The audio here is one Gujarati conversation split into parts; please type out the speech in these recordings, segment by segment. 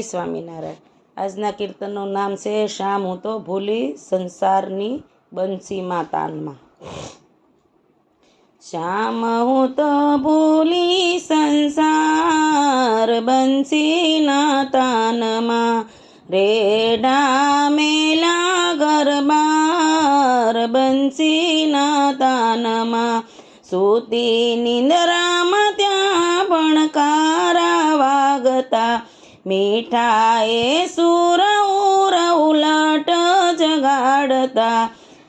સ્વામિનારાયણ। આજના કીર્તનનું નામ છે શામ હું તો ભૂલી સંસારની બંસીમાં તાનમાં। શ્યામ હું તો ભૂલી સંસાર બંસીના તાનમાં, રેડા મેલા ગરબાર બંસીના તાનમાં, સૂતી નિંદરામાં ત્યાં ભણકારા વાગતા, મીઠા એ સુર ઉર ઉલટ જગાડતા,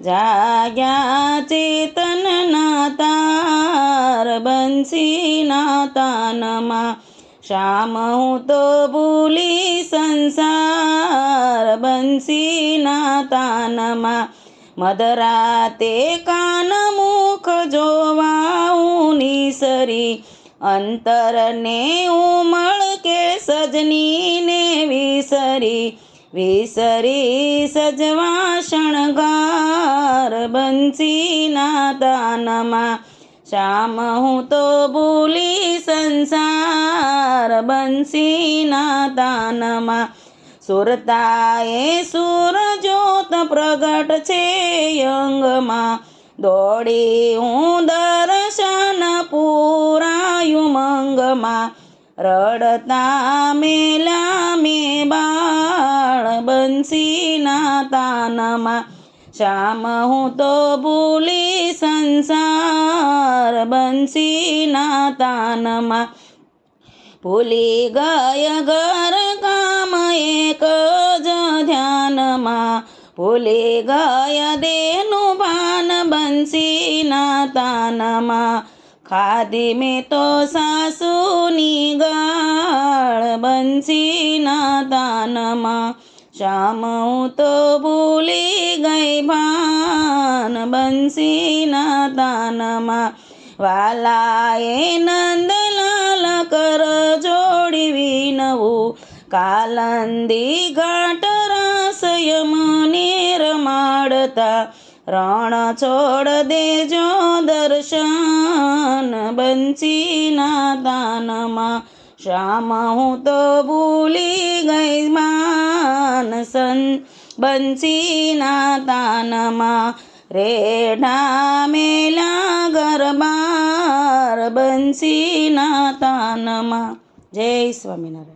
જાગ્યા ચેતનના તાર બંસીના તાનમાં। શ્યામ હું તો ભૂલી સંસાર બંસીના તાનમાં, મધરાતે કાન મુખ જોવા નિસરી, અંતરને ઉમળ કે સજનીને વિસરી, વિસરી સજવા શણગાર બંસીના તાનમાં। શ્યામ હું તો ભૂલી સંસાર બંસીના તાનમાં, સુરતાએ સુર જ્યોત પ્રગટ છે અંગમાં, દોડી હું દર્શન પુરાયું મંગમાં, રડતા મેલા મેં બાળ બંસીના તાનમાં। શ્યામ હું તો ભૂલી સંસાર બંસીના તાનમાં, ભૂલી ગયા ઘર કામ એક જ ધ્યાનમાં, ભૂલી ગયા દેહનું ભાન બંસીના તાનમાં, ખાધી મેં તો સાસુની ગાળ બંસીના તાનમાં। શ્યામ હું તો ભૂલી ગઈ ભાન બંસીના તાનમાં, વાલાએ નંદલાલ કર જોડી વિનવું, કાલંદી ઘાટ રાસ યમને રમાડતા, રણ છોડ દેજો દર્શન બંસીના તાનમાં। શ્યામ હું તો ભૂલી ગઈ માન બંસીના તાનમાં, રેઢા મેલા ગરબાર બંસીના તાનમાં। જય સ્વામિનારાયણ।